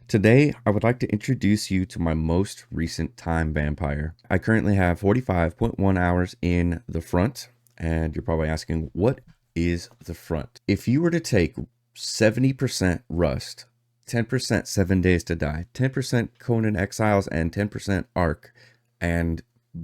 Today, I would like to introduce you to my most recent time vampire. I currently have 45.1 hours in the front, and you're probably asking, what is the front? If you were to take 70% Rust, 10% 7 Days to Die, 10% Conan Exiles, and 10% Ark, and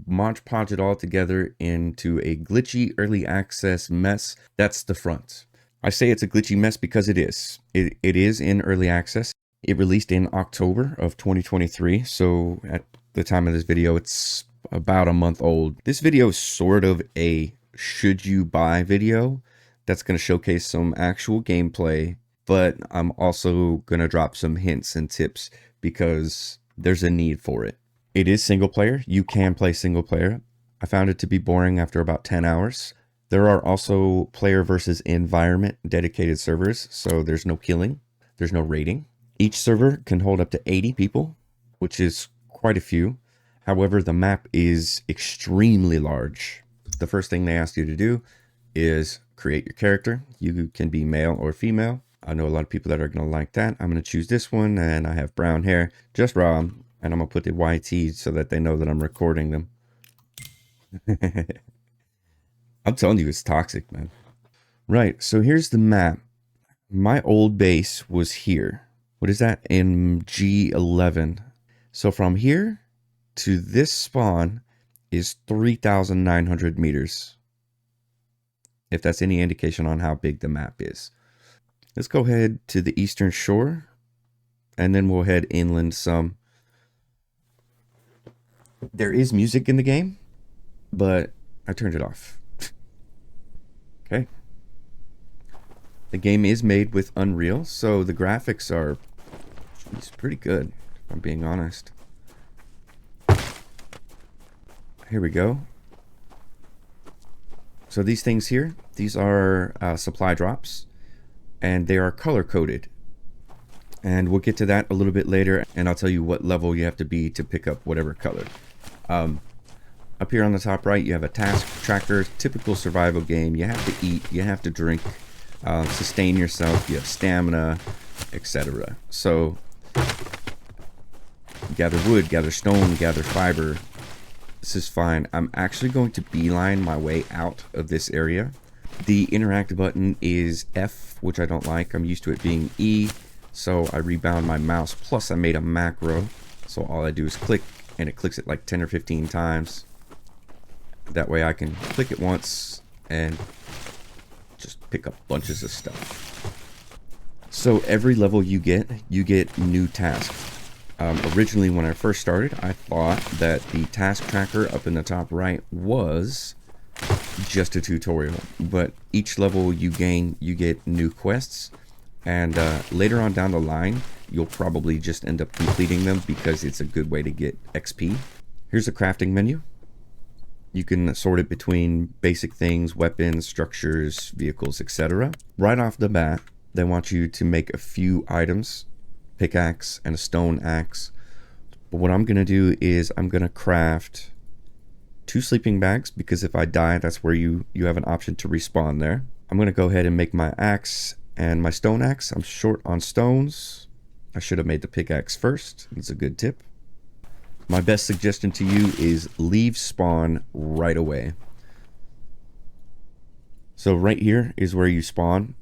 Mod Podge it all together into a glitchy early access mess, that's the front. I say it's a glitchy mess because it is. It is in early access. It released in October of 2023, so at the time of this video, it's about a month old. This video is sort of a should you buy video that's going to showcase some actual gameplay, but I'm also going to drop some hints and tips because there's a need for it. It is single player. You can play single player. I found it to be boring after about 10 hours. There are also player versus environment dedicated servers, so there's no killing, there's no raiding. Each server can hold up to 80 people, which is quite a few. However, the map is extremely large. The first thing they ask you to do is create your character. You can be male or female. I know a lot of people that are going to like that. I'm going to choose this one, and I have brown hair, just raw, and I'm going to put the YT so that they know that I'm recording them. I'm telling you, it's toxic, man. Right, so here's the map. My old base was here. What is that? In G11. So from here to this spawn is 3,900 meters. If that's any indication on how big the map is. Let's go ahead to the eastern shore, and then we'll head inland some. There is music in the game, but I turned it off. Okay. The game is made with Unreal, so the graphics are pretty good, if I'm being honest. Here we go. So these things here, these are supply drops, and they are color coded. And we'll get to that a little bit later, and I'll tell you what level you have to be to pick up whatever color. Up here on the top right, you have a task tracker, typical survival game. You have to eat, you have to drink, sustain yourself, you have stamina, etc. So gather wood, gather stone, gather fiber. This is fine. I'm actually going to beeline my way out of this area. The interact button is F, which I don't like. I'm used to it being E, so I rebound my mouse. Plus I made a macro, so all I do is click, and it clicks it like 10 or 15 times. That way I can click it once and just pick up bunches of stuff. So every level you get new tasks. Originally, when I first started, I thought that the task tracker up in the top right was just a tutorial. But each level you gain, you get new quests. And later on down the line, you'll probably just end up completing them because it's a good way to get XP. Here's the crafting menu. You can sort it between basic things, weapons, structures, vehicles, etc. Right off the bat, they want you to make a few items, pickaxe and a stone axe. But what I'm going to do is I'm going to craft 2 sleeping bags, because if I die, that's where you have an option to respawn there. I'm going to go ahead and make my axe and my stone axe. I'm short on stones. I should have made the pickaxe first. It's a good tip. My best suggestion to you is leave spawn right away. So right here is where you spawn,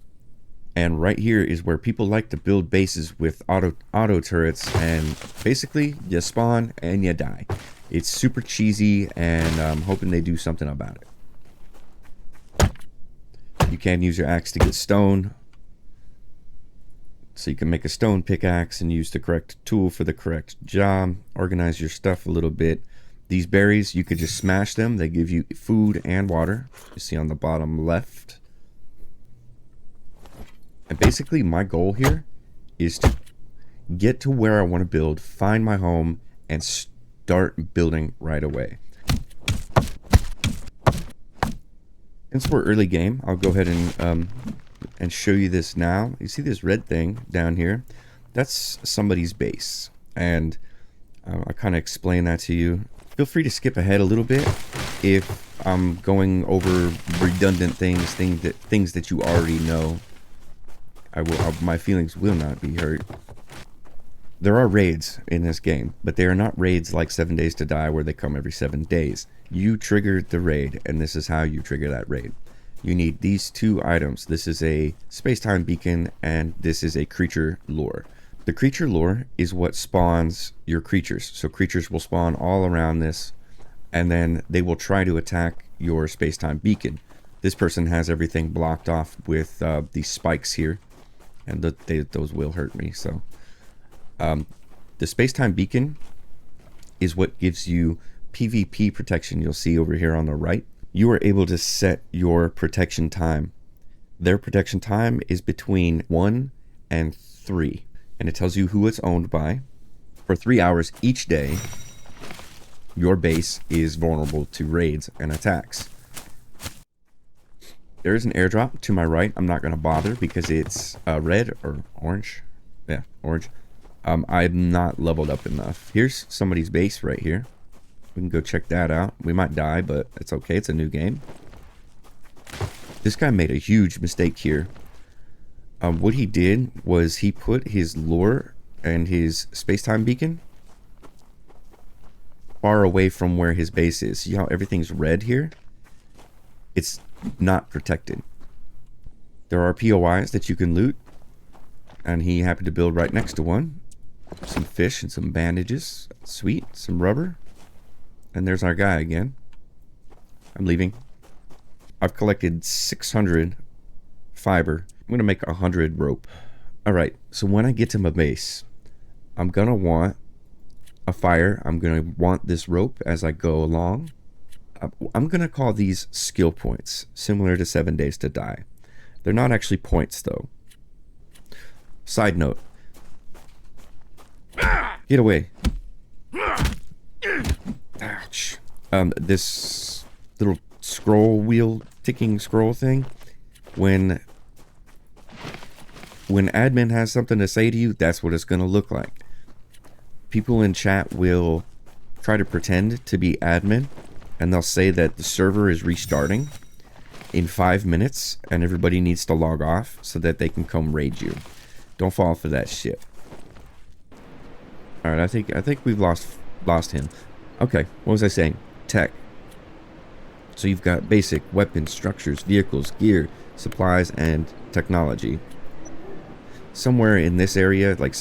and right here is where people like to build bases with auto turrets, and basically you spawn and you die. It's super cheesy, and I'm hoping they do something about it. You can use your axe to get stone, so you can make a stone pickaxe and use the correct tool for the correct job. Organize your stuff a little bit. These berries, you could just smash them. They give you food and water. You see on the bottom left. And basically my goal here is to get to where I want to build, find my home, and start building right away. Since we're early game, I'll go ahead and show you this now. You see this red thing down here? That's somebody's base, and I kind of explain that to you. Feel free to skip ahead a little bit if I'm going over redundant things that you already know. My feelings will not be hurt. There are raids in this game, but they are not raids like 7 Days to Die where they come every 7 days. You trigger the raid, and this is how you trigger that raid. You need these two items. This is a space-time beacon, and this is a creature lure. The creature lure is what spawns your creatures. So creatures will spawn all around this, and then they will try to attack your space-time beacon. This person has everything blocked off with these spikes here, and those will hurt me. So the space-time beacon is what gives you PvP protection. You'll see over here on the right. You are able to set your protection time. Their protection time is between 1 and 3, and it tells you who it's owned by. For 3 hours each day, your base is vulnerable to raids and attacks. There is an airdrop to my right. I'm not going to bother because it's red or orange. Yeah, orange. I'm not leveled up enough. Here's somebody's base right here. We can go check that out. We might die, but it's okay. It's a new game. This guy made a huge mistake here. What he did was he put his lure and his space-time beacon far away from where his base is. See how everything's red here? It's not protected. There are POIs that you can loot, and he happened to build right next to one. Some fish and some bandages. Sweet. Some rubber. And there's our guy again. I'm leaving. I've collected 600 fiber. I'm going to make 100 rope. Alright, so when I get to my base, I'm going to want a fire. I'm going to want this rope as I go along. I'm going to call these skill points, similar to 7 Days to Die. They're not actually points, though. Side note. Get away. Ouch. This little scroll wheel, ticking scroll thing, when admin has something to say to you, that's what it's going to look like. People in chat will try to pretend to be admin, and they'll say that the server is restarting in 5 minutes and everybody needs to log off so that they can come raid you. Don't fall for that shit. Alright, I think we've lost him. Okay, what was I saying? Tech. So you've got basic weapons, structures, vehicles, gear, supplies, and technology. Somewhere in this area, like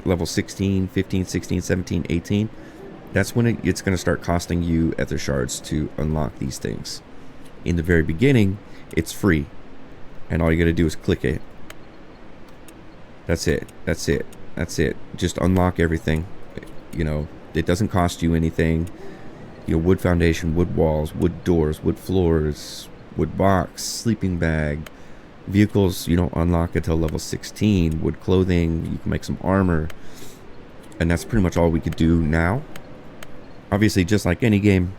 level 16, 15, 16, 17, 18, that's when it's going to start costing you ether shards to unlock these things. In the very beginning, it's free, and all you got to do is click it. That's it. That's it. That's it. Just unlock everything. You know, it doesn't cost you anything. You know, wood foundation, wood walls, wood doors, wood floors, wood box, sleeping bag. Vehicles you don't unlock until level 16. Wood clothing, you can make some armor. And that's pretty much all we could do now. Obviously, just like any game,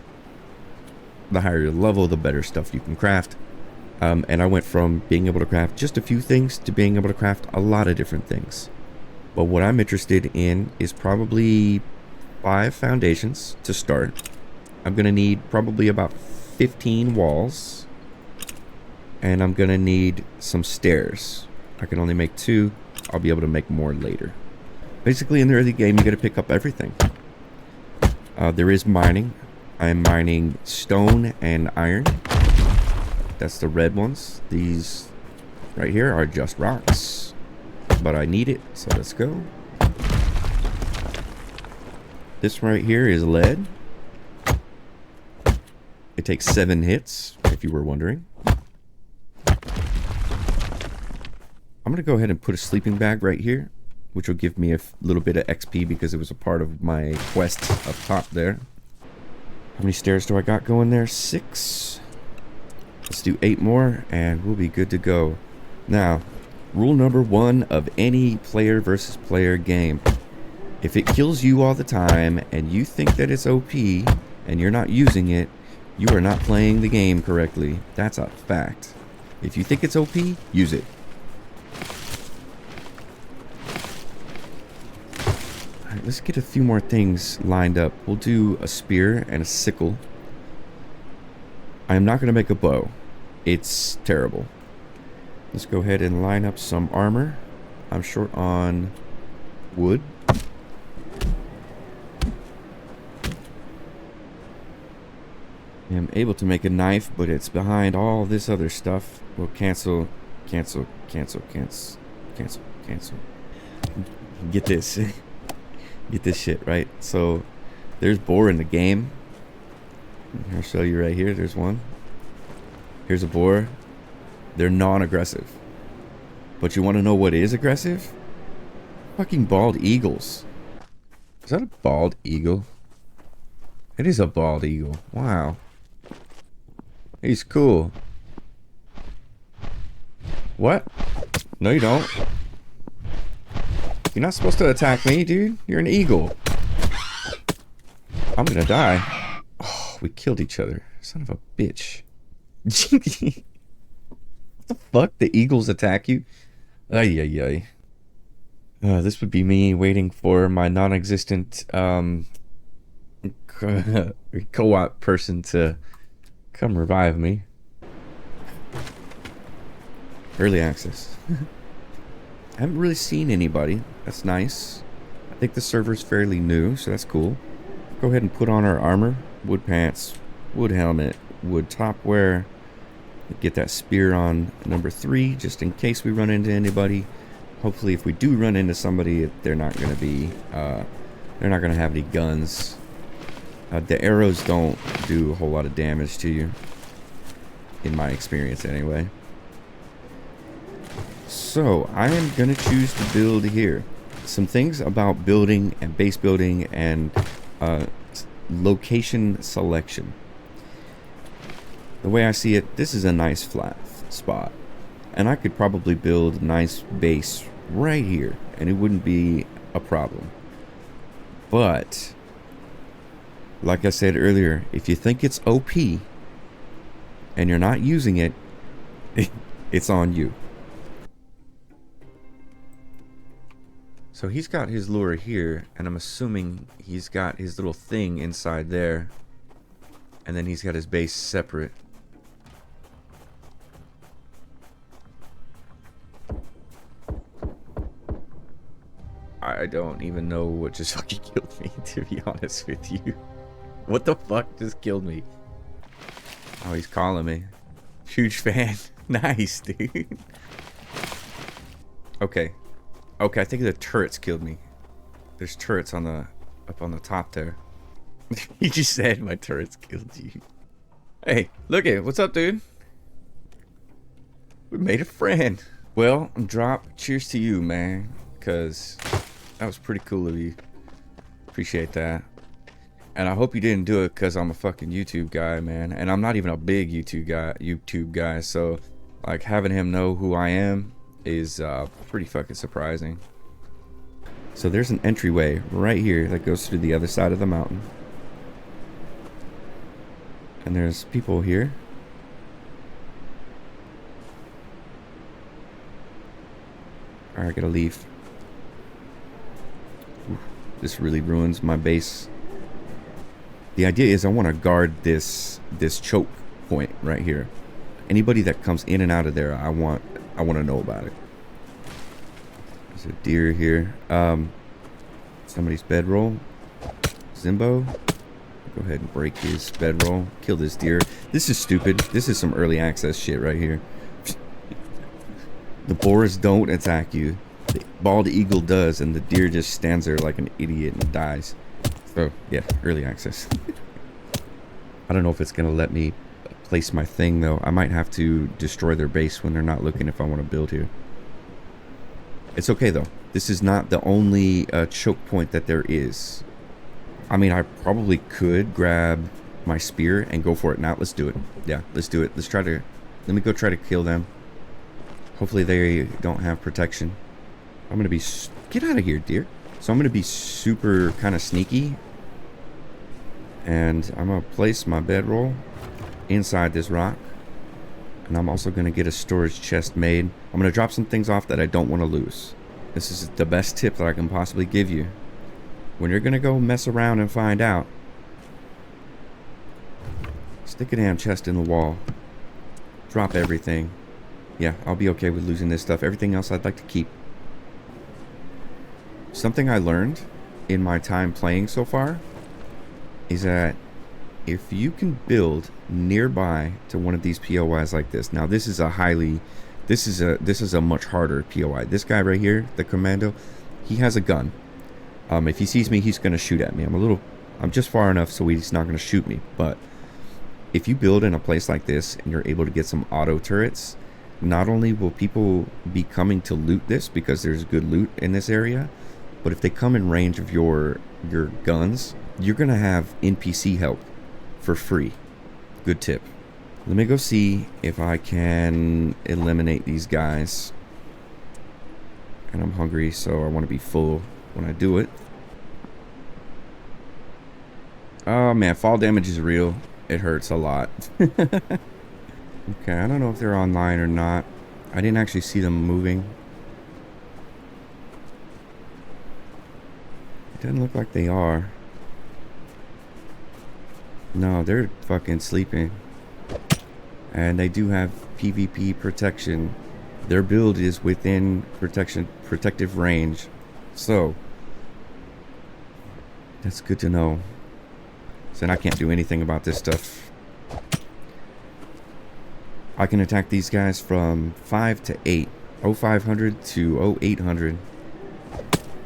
the higher your level, the better stuff you can craft. And I went from being able to craft just a few things to being able to craft a lot of different things. But what I'm interested in is probably 5 foundations to start. I'm going to need probably about 15 walls. And I'm going to need some stairs. I can only make 2. I'll be able to make more later. Basically, in the early game, you got to pick up everything. There is mining. I'm mining stone and iron. That's the red ones. These right here are just rocks. But I need it, so let's go. This right here is lead. It takes 7 hits, if you were wondering. I'm going to go ahead and put a sleeping bag right here, which will give me a little bit of XP because it was a part of my quest up top there. How many stairs do I got going there? 6. Let's do 8 more and we'll be good to go. Now, rule number 1 of any player versus player game. If it kills you all the time and you think that it's OP and you're not using it, you are not playing the game correctly. That's a fact. If you think it's OP, use it. Alright, let's get a few more things lined up. We'll do a spear and a sickle. I am not going to make a bow. It's terrible. Let's go ahead and line up some armor. I'm short on wood. I'm able to make a knife, but it's behind all this other stuff. Well, cancel, cancel, cancel, cancel, cancel, cancel. Get this. Get this shit, right? So, there's boar in the game. I'll show you right here. There's one. Here's a boar. They're non-aggressive. But you want to know what is aggressive? Fucking bald eagles. Is that a bald eagle? It is a bald eagle. Wow. He's cool. What? No, you don't. You're not supposed to attack me, dude. You're an eagle. I'm gonna die. Oh, we killed each other. Son of a bitch. What the fuck? The eagles attack you? Ay, ay, ay. This would be me waiting for my non-existent co-op person to come revive me. Early access. I haven't really seen anybody. That's nice. I think the server's fairly new, so that's cool. Go ahead and put on our armor. Wood pants, wood helmet, wood top wear. Get that spear on number 3, just in case we run into anybody. Hopefully, if we do run into somebody, they're not going to be, they're not going to have any guns. The arrows don't do a whole lot of damage to you, in my experience anyway. So, I am going to choose to build here. Some things about building and base building and location selection. The way I see it, this is a nice flat spot. And I could probably build a nice base right here, and it wouldn't be a problem. But, like I said earlier, if you think it's OP, and you're not using it, it's on you. So he's got his lure here, and I'm assuming he's got his little thing inside there. And then he's got his base separate. I don't even know what just fucking killed me, to be honest with you. What the fuck just killed me? Oh, he's calling me. Huge fan. Nice, dude. Okay. Okay, I think the turrets killed me. There's turrets on the up on the top there. You just said my turrets killed you. Hey, look it. What's up, dude? We made a friend. Well, drop. Cheers to you, man. Because that was pretty cool of you. Appreciate that. And I hope you didn't do it because I'm a fucking YouTube guy, man. And I'm not even a big YouTube guy. So, like, having him know who I am is pretty fucking surprising. So there's an entryway right here that goes through the other side of the mountain. And there's people here. Alright, I gotta leave. Ooh, this really ruins my base. The idea is I want to guard this choke point right here. Anybody that comes in and out of there, I want to know about it. There's a deer here. Somebody's bedroll. Zimbo. Go ahead and break his bedroll. Kill this deer. This is stupid. This is some early access shit right here. The boars don't attack you. The bald eagle does, and the deer just stands there like an idiot and dies. So, yeah, early access. I don't know if it's going to let me place my thing, though. I might have to destroy their base when they're not looking if I want to build here. It's okay, though. This is not the only choke point that there is. I mean, I probably could grab my spear and go for it now. Let's do it. Yeah, let's do it. Let me go try to kill them. Hopefully they don't have protection. I'm going to be... Get out of here, dear. So I'm going to be super kind of sneaky. And I'm going to place my bedroll inside this rock. And I'm also going to get a storage chest made. I'm going to drop some things off that I don't want to lose. This is the best tip that I can possibly give you. When you're going to go mess around and find out, stick a damn chest in the wall. Drop everything. Yeah, I'll be okay with losing this stuff. Everything else I'd like to keep. Something I learned in my time playing so far is that if you can build nearby to one of these POIs like this. Now this is a much harder POI. This guy right here, the commando, he has a gun. If he sees me, he's gonna shoot at me. I'm just far enough so he's not gonna shoot me. But if you build in a place like this and you're able to get some auto turrets, not only will people be coming to loot this because there's good loot in this area, but if they come in range of your guns, you're gonna have NPC help for free. Good tip. Let me go see if I can eliminate these guys. And I'm hungry, so I want to be full when I do it. Oh man, fall damage is real. It hurts a lot. Okay, I don't know if they're online or not. I didn't actually see them moving. It doesn't look like they are. No, they're fucking sleeping. And they do have PvP protection. Their build is within protective range. So that's good to know. So I can't do anything about this stuff. I can attack these guys from 5 to 8. 0500 to 0800.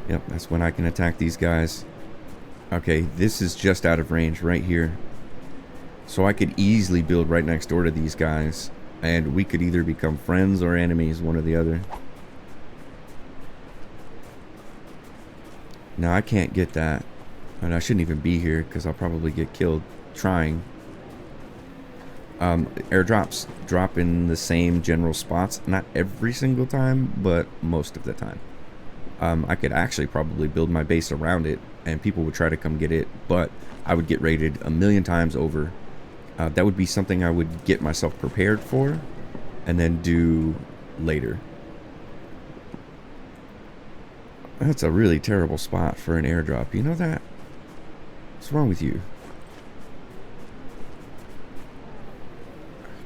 Yep, that's when I can attack these guys. Okay, this is just out of range right here. So I could easily build right next door to these guys. And we could either become friends or enemies, one or the other. No, I can't get that. And I shouldn't even be here because I'll probably get killed trying. Airdrops drop in the same general spots. Not every single time, but most of the time. I could actually probably build my base around it and people would try to come get it, but I would get raided a million times over. That would be something I would get myself prepared for and then do later. That's a really terrible spot for an airdrop. You know that? What's wrong with you?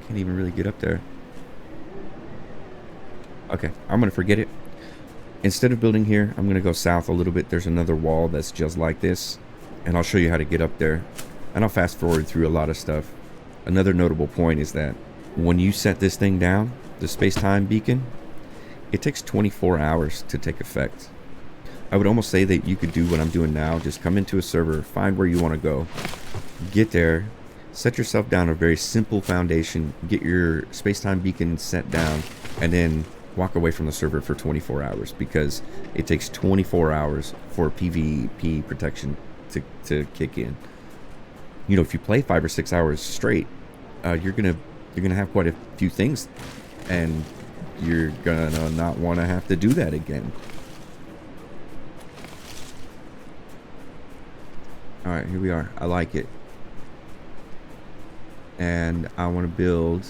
Can't even really get up there. Okay, I'm gonna forget it. Instead of building here, I'm gonna go south a little bit. There's another wall that's just like this, and I'll show you how to get up there. And I'll fast forward through a lot of stuff. Another notable point is that when you set this thing down, the space-time beacon, it takes 24 hours to take effect. I would almost say that you could do what I'm doing now. Just come into a server, find where you want to go, get there, set yourself down a very simple foundation, get your space-time beacon set down, and then walk away from the server for 24 hours because it takes 24 hours for PvP protection to kick in. You know, if you play 5 or 6 hours straight, you're gonna have quite a few things, and you're gonna not want to have to do that again. All right, here we are. I like it. And I want to build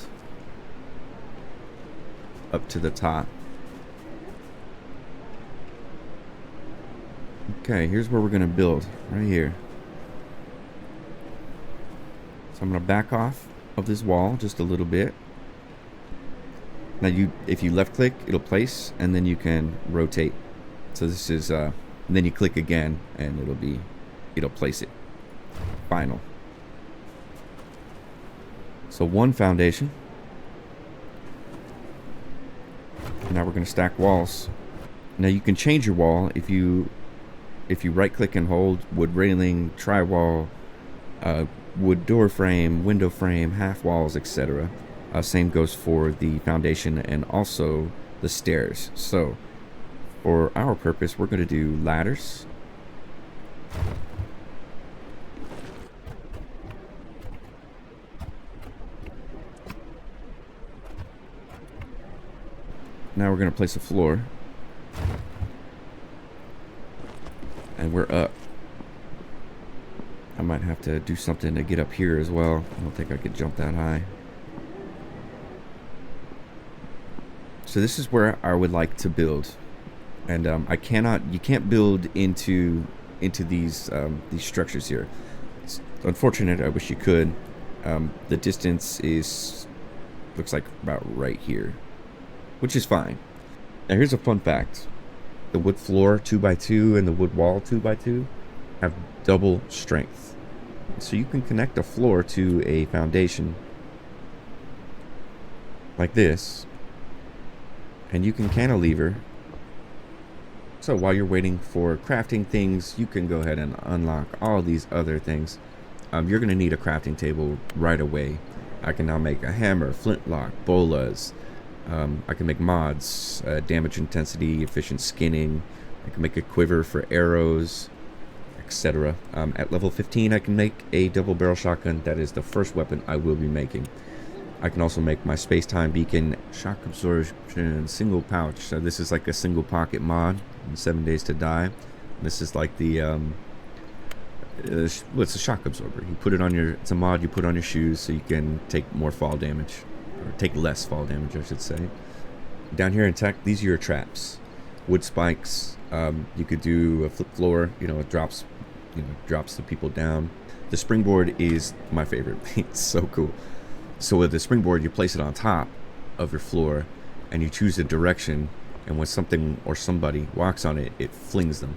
up to the top. Okay, here's where we're going to build. Right here. So I'm going to back off of this wall just a little bit. Now, if you left click, it'll place, and then you can rotate. So this is, and then you click again, and it'll place it. Final. So one foundation. Now we're going to stack walls. Now you can change your wall if you right click and hold wood railing, tri-wall, wood door frame, window frame, half walls, etc. Same goes for the foundation and also the stairs. So for our purpose, we're going to do ladders. Now we're going to place a floor. And we're up. I might have to do something to get up here as well. I don't think I could jump that high. So this is where I would like to build. And you can't build into these structures here. It's unfortunate. I wish you could. The distance looks like about right here, which is fine. Now here's a fun fact. The wood floor 2x2 and the wood wall 2x2 have double strength. So you can connect a floor to a foundation like this, and you can cantilever. So while you're waiting for crafting things, you can go ahead and unlock all these other things. You're going to need a crafting table right away. I can now make a hammer, flintlock, bolas. I can make mods, damage intensity, efficient skinning. I can make a quiver for arrows, etc. At level 15, I can make a double barrel shotgun. That is the first weapon I will be making. I can also make my space-time beacon, shock absorption, single pouch. So this is like a single pocket mod, 7 days to die. This is like the it's a shock absorber. You put it on your, it's a mod you put on your shoes so you can take more fall damage, or take less fall damage, I should say. Down here in tech, these are your traps. Wood spikes. You could do a flip floor. It drops, drops the people down. The springboard is my favorite. It's so cool. So with the springboard, you place it on top of your floor, and you choose a direction. And when something or somebody walks on it, it flings them.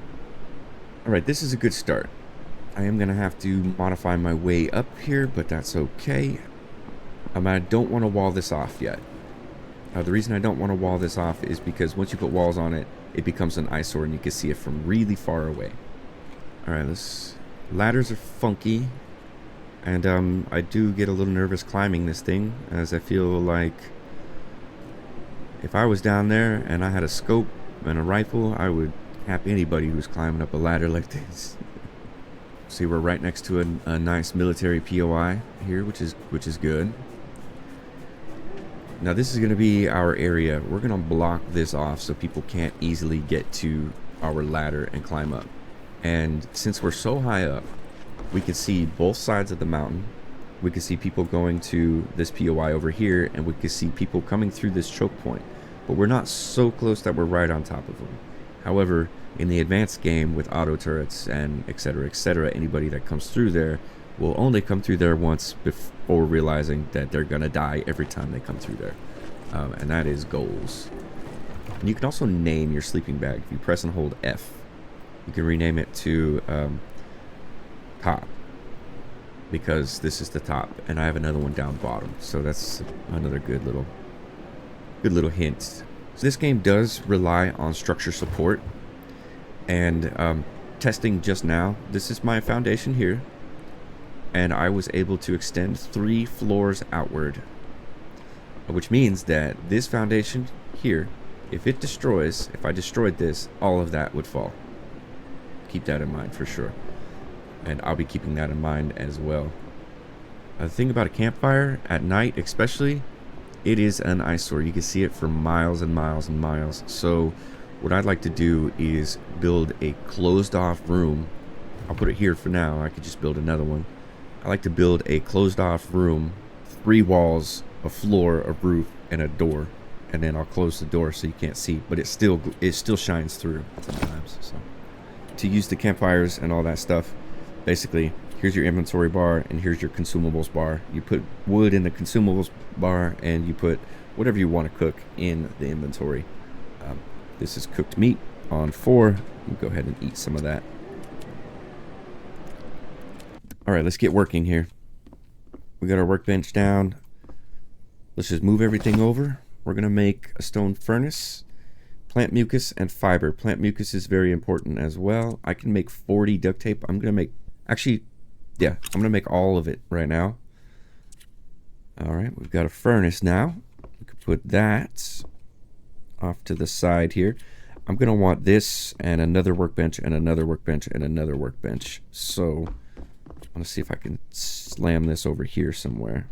All right, this is a good start. I am gonna have to modify my way up here, but that's okay. I don't want to wall this off yet. The reason I don't want to wall this off is because once you put walls on it, it becomes an eyesore and you can see it from really far away. All right, ladders are funky, and I do get a little nervous climbing this thing, as I feel like if I was down there and I had a scope and a rifle, I would cap anybody who's climbing up a ladder like this. See, we're right next to a nice military POI here, which is good. Now this is going to be our area. We're going to block this off so people can't easily get to our ladder and climb up. And since we're so high up, we can see both sides of the mountain. We can see people going to this POI over here, and we can see people coming through this choke point. But we're not so close that we're right on top of them. However, in the advanced game with auto turrets and etc., anybody that comes through there will only come through there once before realizing that they're gonna die every time they come through there. And that is goals. And you can also name your sleeping bag. If you press and hold F, you can rename it to top, because this is the top, and I have another one down bottom. So that's another good little hint. So this game does rely on structure support, and testing just now, this is my foundation here, and I was able to extend 3 floors outward, which means that this foundation here, if I destroyed this, all of that would fall. Keep that in mind for sure, and I'll be keeping that in mind as well. The thing about a campfire at night especially, it is an eyesore. You can see it for miles and miles and miles. So what I'd like to do is build a closed off room. I'll put it here for now. I could just build another one. I like to build a closed off room, 3 walls, a floor, a roof, and a door. And then I'll close the door so you can't see, but it still shines through sometimes. So to use the campfires and all that stuff, basically, here's your inventory bar and here's your consumables bar. You put wood in the consumables bar, and you put whatever you want to cook in the inventory. This is cooked meat on 4. We'll go ahead and eat some of that. All right, let's get working here. We got our workbench down. Let's just move everything over. We're going to make a stone furnace, plant mucus, and fiber. Plant mucus is very important as well. I can make 40 duct tape. I'm going to make all of it right now. All right, we've got a furnace now. We could put that off to the side here. I'm going to want this and another workbench and another workbench and another workbench. So I want to see if I can slam this over here somewhere.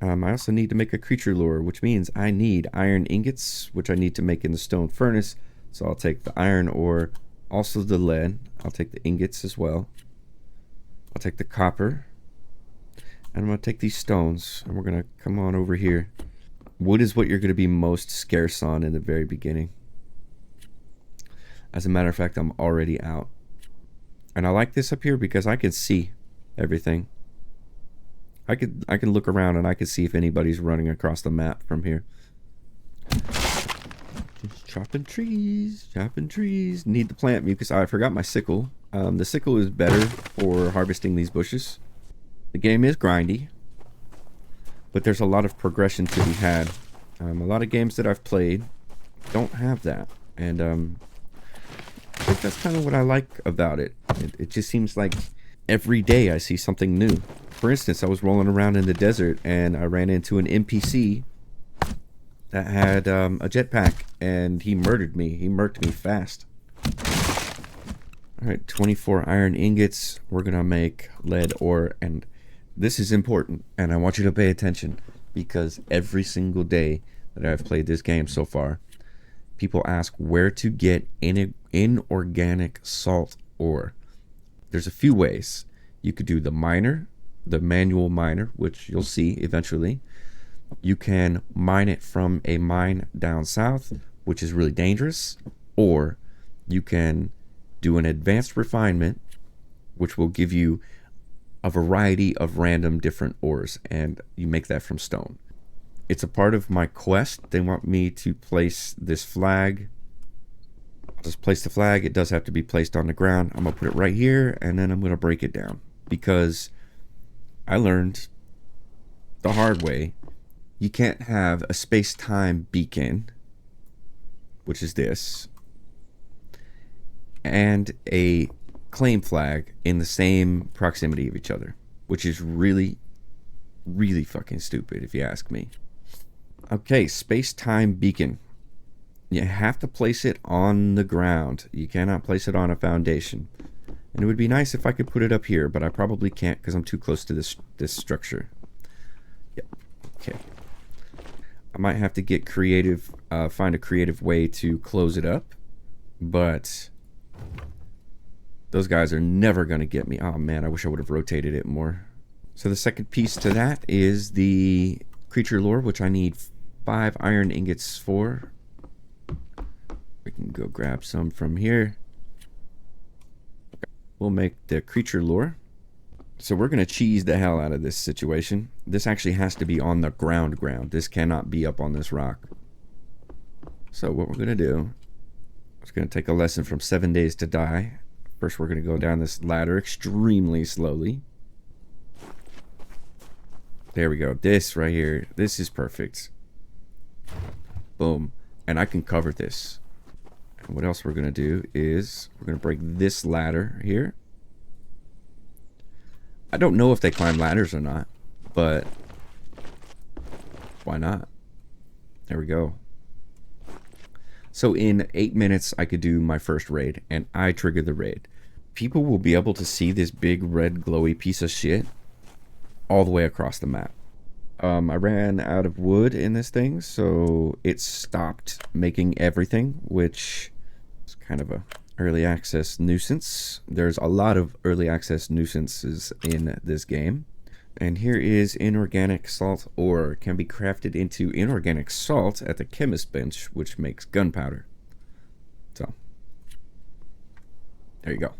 I also need to make a creature lure, which means I need iron ingots, which I need to make in the stone furnace. So I'll take the iron ore, also the lead. I'll take the ingots as well. I'll take the copper. And I'm going to take these stones, and we're going to come on over here. Wood is what you're going to be most scarce on in the very beginning. As a matter of fact, I'm already out. And I like this up here because I can see everything. I can look around and I can see if anybody's running across the map from here. Just chopping trees, chopping trees. Need the plant mucus. I forgot my sickle. The sickle is better for harvesting these bushes. The game is grindy, but there's a lot of progression to be had. A lot of games that I've played don't have that, and I think that's kind of what I like about it. It just seems like every day I see something new. For instance, I was rolling around in the desert and I ran into an NPC that had a jetpack, and he murdered me. He murked me fast. Alright, 24 iron ingots. We're going to make lead ore, and this is important, and I want you to pay attention, because every single day that I've played this game so far, people ask where to get inorganic salt ore. There's a few ways. You could do the miner, the manual miner, which you'll see eventually. You can mine it from a mine down south, which is really dangerous, or you can do an advanced refinement, which will give you a variety of random different ores, and you make that from stone. It's a part of my quest. They want me to place this flag. I'll just place the flag. It does have to be placed on the ground. I'm going to put it right here, and then I'm going to break it down, because I learned the hard way. You can't have a space-time beacon, which is this, and a claim flag in the same proximity of each other, which is really, really fucking stupid if you ask me. Okay, space-time beacon. You have to place it on the ground. You cannot place it on a foundation. And it would be nice if I could put it up here, but I probably can't because I'm too close to this structure. Yep. Okay. I might have to get creative, find a creative way to close it up, but those guys are never going to get me. Oh man, I wish I would have rotated it more. So the second piece to that is the creature lore, which I need 5 iron ingots for. We can go grab some from here. We'll make the creature lore. So we're going to cheese the hell out of this situation. This actually has to be on the ground. This cannot be up on this rock. So what we're going to do is going to take a lesson from 7 Days to Die. First, we're going to go down this ladder extremely slowly. There we go. This right here. This is perfect. Boom. And I can cover this. And what else we're going to do is we're going to break this ladder here. I don't know if they climb ladders or not, but why not? There we go. So in 8 minutes, I could do my first raid, and I trigger the raid. People will be able to see this big red glowy piece of shit all the way across the map. I ran out of wood in this thing, so it stopped making everything, which is kind of a early access nuisance. There's a lot of early access nuisances in this game. And here is inorganic salt ore. Can be crafted into inorganic salt at the chemist bench, which makes gunpowder. So, there you go.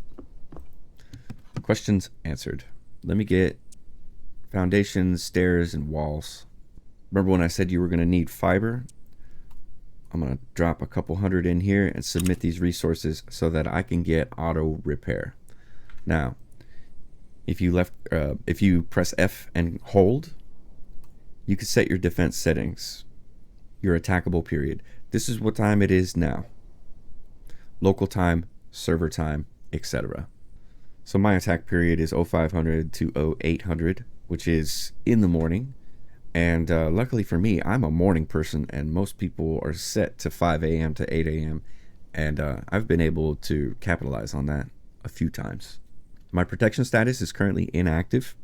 Questions answered. Let me get foundations, stairs, and walls. Remember when I said you were going to need fiber? I'm going to drop a couple hundred in here and submit these resources so that I can get auto repair. Now, if you press F and hold, you can set your defense settings, your attackable period. This is what time it is now. Local time, server time, etc. So my attack period is 0500 to 0800, which is in the morning. And luckily for me, I'm a morning person, and most people are set to 5 a.m. to 8 a.m. And I've been able to capitalize on that a few times. My protection status is currently inactive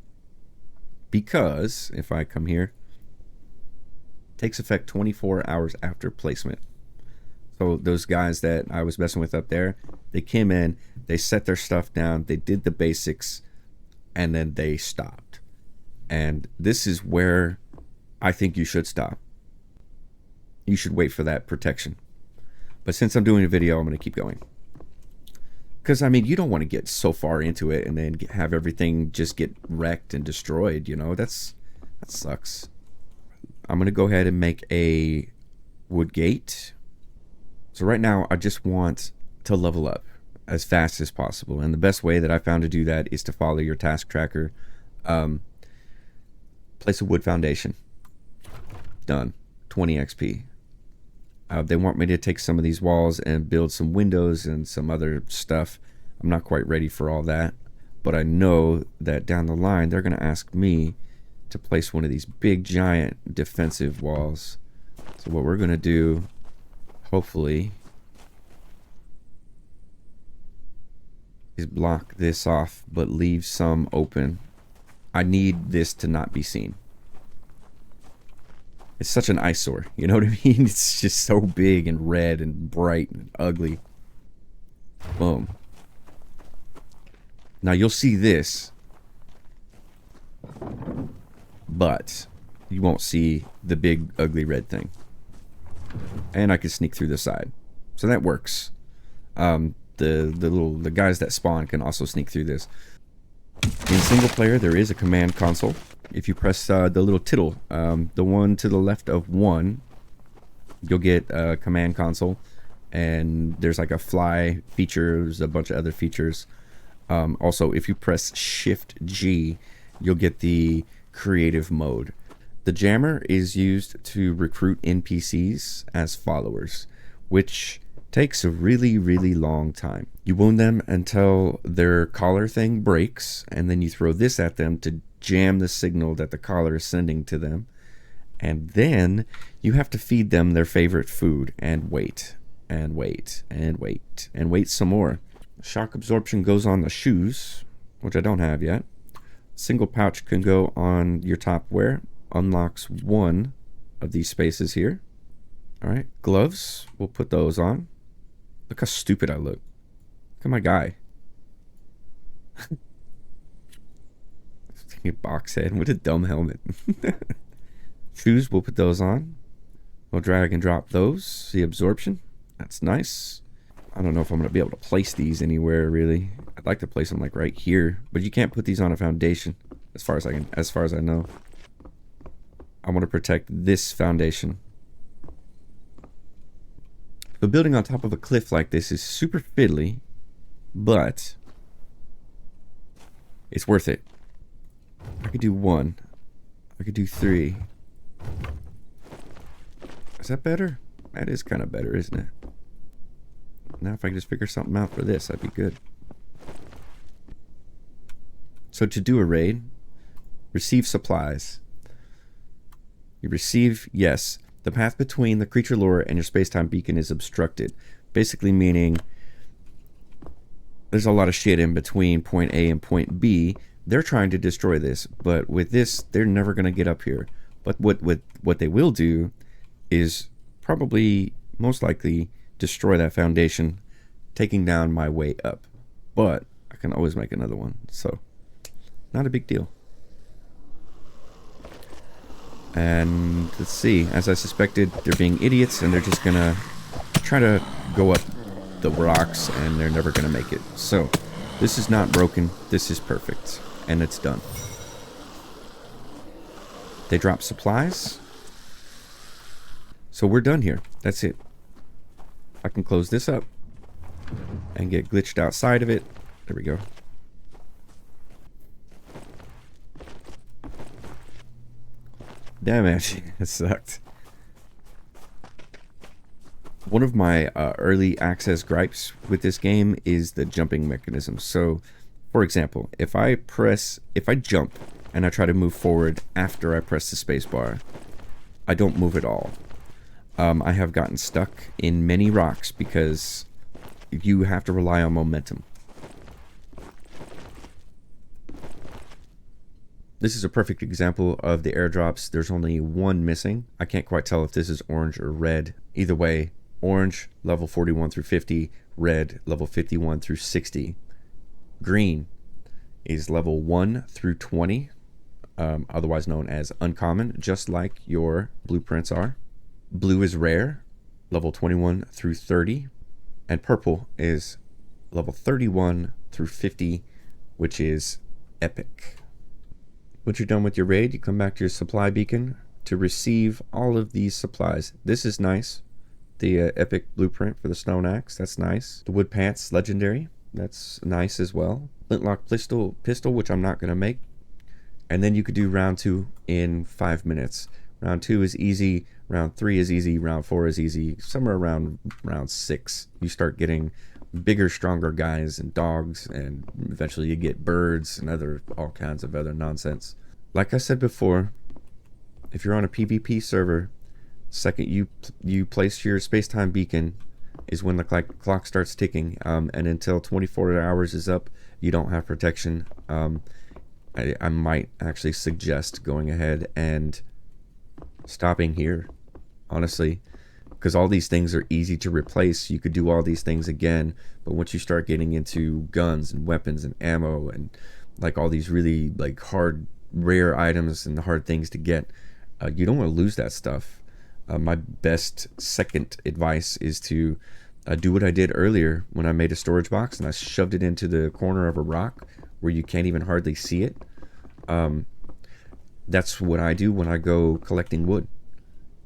because if I come here, it takes effect 24 hours after placement. So those guys that I was messing with up there, they came in, they set their stuff down, they did the basics, and then they stopped. And this is where I think you should stop. You should wait for that protection. But since I'm doing a video, I'm going to keep going. Because, I mean, you don't want to get so far into it and then have everything just get wrecked and destroyed, you know? That sucks. I'm going to go ahead and make a wood gate. So right now, I just want to level up. as fast as possible. And the best way that I found to do that is to follow your task tracker. Place a wood foundation. Done. 20 XP. They want me to take some of these walls and build some windows and some other stuff. I'm not quite ready for all that, but I know that down the line they're going to ask me to place one of these big giant defensive walls. So what we're going to do, hopefully, is block this off but leave some open. I need this to not be seen. It's such an eyesore, you know what I mean? It's just so big and red and bright and ugly. Boom. Now you'll see this, but you won't see the big ugly red thing. And I can sneak through the side, so that works. The guys that spawn can also sneak through this. In single player, there is a command console. If you press the little tittle, the one to the left of 1, you'll get a command console, and there's like a fly feature, there's a bunch of other features. Also, if you press Shift G, you'll get the creative mode. The jammer is used to recruit NPCs as followers, which takes a really, really long time. You wound them until their collar thing breaks, and then you throw this at them to jam the signal that the collar is sending to them. And then you have to feed them their favorite food and wait, and wait, and wait, and wait some more. Shock absorption goes on the shoes, which I don't have yet. Single pouch can go on your top wear. Unlocks one of these spaces here. Alright, gloves, we'll put those on. Look how stupid I look. Look at my guy. A box head with a dumb helmet. Shoes, we'll put those on. We'll drag and drop those. The absorption, that's nice. I don't know if I'm going to be able to place these anywhere really. I'd like to place them like right here, but you can't put these on a foundation as far as I know. I want to protect this foundation. But building on top of a cliff like this is super fiddly, but it's worth it. I could do 1. I could do 3. Is that better? That is kind of better, isn't it? Now if I could just figure something out for this, that'd be good. So to do a raid, receive supplies. You receive, yes, the path between the creature lure and your space-time beacon is obstructed. Basically meaning there's a lot of shit in between point A and point B. They're trying to destroy this, but with this, they're never going to get up here. But what they will do is probably, most likely, destroy that foundation, taking down my way up. But I can always make another one, so not a big deal. And let's see, as I suspected, they're being idiots and they're just gonna try to go up the rocks and they're never gonna make it. So this is not broken, this is perfect, and it's done. They drop supplies, so we're done here. That's it. I can close this up and get glitched outside of it. There we go. Damn it, it sucked. One of my early access gripes with this game is the jumping mechanism. So, for example, if I jump and I try to move forward after I press the spacebar, I don't move at all. I have gotten stuck in many rocks because you have to rely on momentum. This is a perfect example of the airdrops. There's only one missing. I can't quite tell if this is orange or red. Either way, orange, level 41 through 50. Red, level 51 through 60. Green is level 1 through 20. Otherwise known as uncommon, just like your blueprints are. Blue is rare, level 21 through 30. And purple is level 31 through 50, which is epic. Once you're done with your raid, you come back to your supply beacon to receive all of these supplies. This is nice. The epic blueprint for the stone axe, that's nice. The wood pants, legendary. That's nice as well. Flintlock pistol, which I'm not gonna make. And then you could do round 2 in 5 minutes. Round 2 is easy. Round 3 is easy. Round 4 is easy. Somewhere around round 6, you start getting bigger, stronger guys and dogs, and eventually you get birds and all kinds of other nonsense. Like I said before, if you're on a PvP server, second you place your space-time beacon is when the clock starts ticking, and until 24 hours is up, you don't have protection. I might actually suggest going ahead and stopping here, honestly, because all these things are easy to replace. You could do all these things again, but once you start getting into guns and weapons and ammo and like all these really like hard, rare items and hard things to get, you don't want to lose that stuff. My best second advice is to do what I did earlier when I made a storage box and I shoved it into the corner of a rock where you can't even hardly see it. That's what I do when I go collecting wood.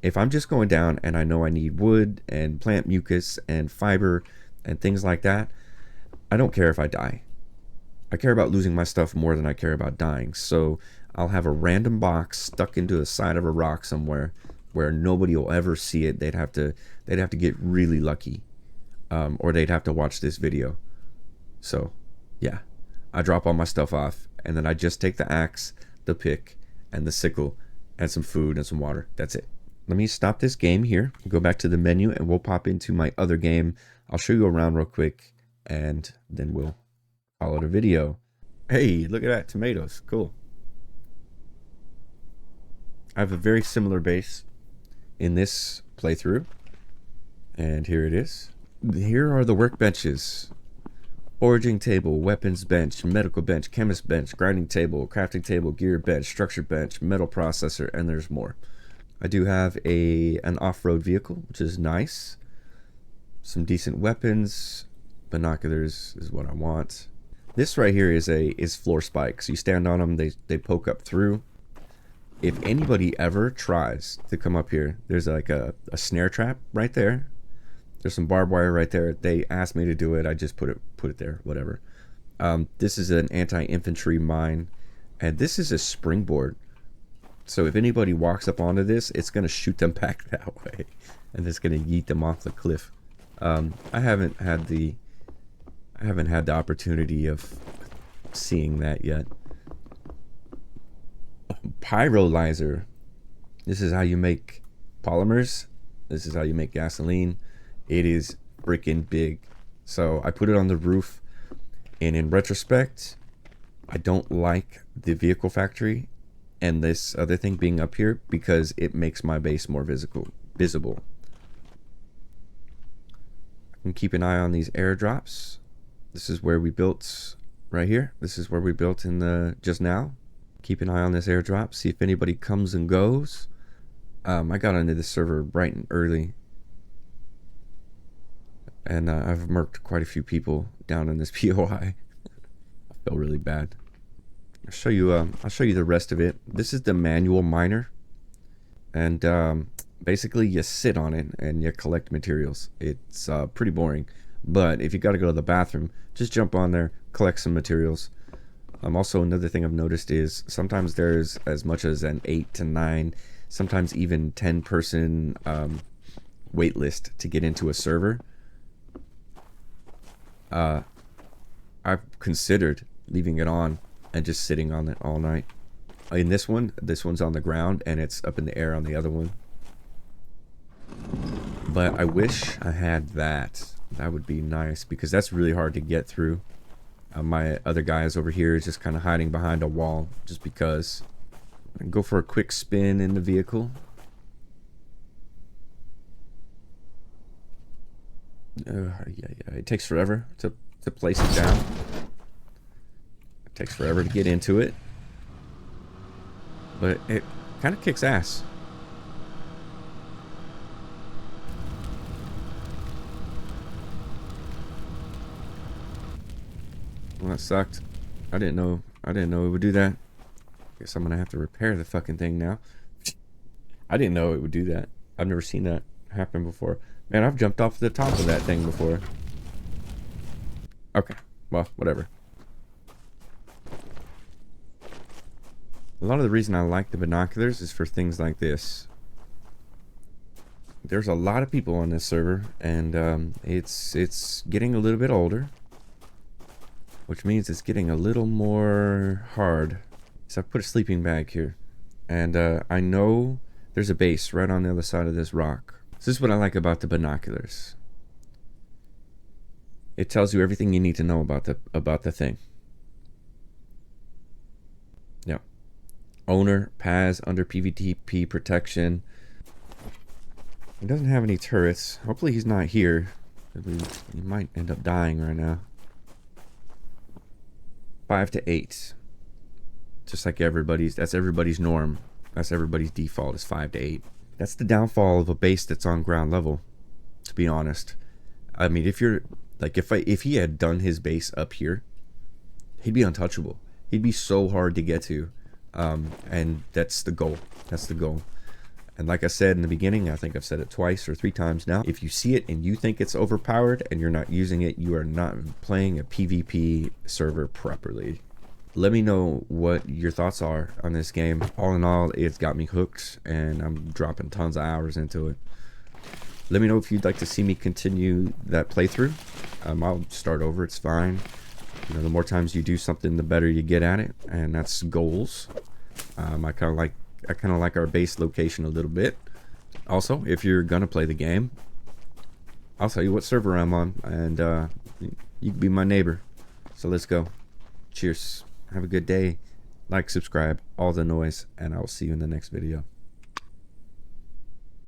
If I'm just going down and I know I need wood and plant mucus and fiber and things like that, I don't care if I die. I care about losing my stuff more than I care about dying. So I'll have a random box stuck into the side of a rock somewhere where nobody will ever see it. They'd have to get really lucky, or they'd have to watch this video. So yeah, I drop all my stuff off and then I just take the axe, the pick, and the sickle and some food and some water. That's it. Let me stop this game here, go back to the menu, and we'll pop into my other game. I'll show you around real quick and then we'll call it a video. Hey, look at that, tomatoes, cool. I have a very similar base in this playthrough, and here it is. Here are the workbenches: foraging table, weapons bench, medical bench, chemist bench, grinding table, crafting table, gear bench, structure bench, metal processor, and there's more. I do have an off-road vehicle, which is nice. Some decent weapons. Binoculars is what I want. This right here is floor spikes. You stand on them, they poke up through. If anybody ever tries to come up here, there's like a snare trap right there. There's some barbed wire right there. They asked me to do it. I just put it there, whatever. This is an anti-infantry mine, and this is a springboard. So if anybody walks up onto this, it's gonna shoot them back that way, and it's gonna yeet them off the cliff. I haven't had the opportunity of seeing that yet. Pyrolyzer. This is how you make polymers. This is how you make gasoline. It is freaking big. So I put it on the roof, and in retrospect, I don't like the vehicle factory and this other thing being up here because it makes my base more visible. I can keep an eye on these airdrops. This is where we built right here. This is where we built in the just now. Keep an eye on this airdrop, see if anybody comes and goes. I got into this server bright and early, and I've murked quite a few people down in this POI. I feel really bad. I'll show you the rest of it. This is the manual miner, and basically you sit on it and you collect materials. It's pretty boring, but if you got to go to the bathroom, just jump on there, collect some materials. Also, another thing I've noticed is sometimes there's as much as an 8 to 9, sometimes even 10 person wait list to get into a server. I've considered leaving it on and just sitting on it all night. In this one's on the ground and it's up in the air on the other one. But I wish I had that. That would be nice because that's really hard to get through. My other guys over here is just kind of hiding behind a wall just because. I can go for a quick spin in the vehicle. Yeah, it takes forever to place it down. It takes forever to get into it. But it kind of kicks ass. Well, that sucked. I didn't know it would do that. Guess I'm gonna have to repair the fucking thing now. I didn't know it would do that. I've never seen that happen before. Man, I've jumped off the top of that thing before. Okay, Well, whatever. A lot of the reason I like the binoculars is for things like this. There's a lot of people on this server, and it's getting a little bit older, which means it's getting a little more hard. So I put a sleeping bag here, and I know there's a base right on the other side of this rock. So this is what I like about the binoculars. It tells you everything you need to know about the thing. Yeah. Owner, PAS, under PVTP protection. He doesn't have any turrets. Hopefully he's not here. He might end up dying right now. 5 to 8. Just like everybody's, that's everybody's norm. That's everybody's default is 5 to 8. That's the downfall of a base that's on ground level, to be honest. I mean, if you're, like, if he had done his base up here, he'd be untouchable. He'd be so hard to get to. And that's the goal. That's the goal. And like I said in the beginning, I think I've said it twice or 3 times now. If you see it and you think it's overpowered and you're not using it, you are not playing a PvP server properly. Let me know what your thoughts are on this game. All in all, it's got me hooked and I'm dropping tons of hours into it. Let me know if you'd like to see me continue that playthrough. I'll start over, it's fine. You know, the more times you do something, the better you get at it, and that's goals. I kind of like our base location a little bit. Also, if you're gonna play the game, I'll tell you what server I'm on, and you can be my neighbor. So let's go. Cheers. Have a good day. Like, subscribe, all the noise, and I will see you in the next video.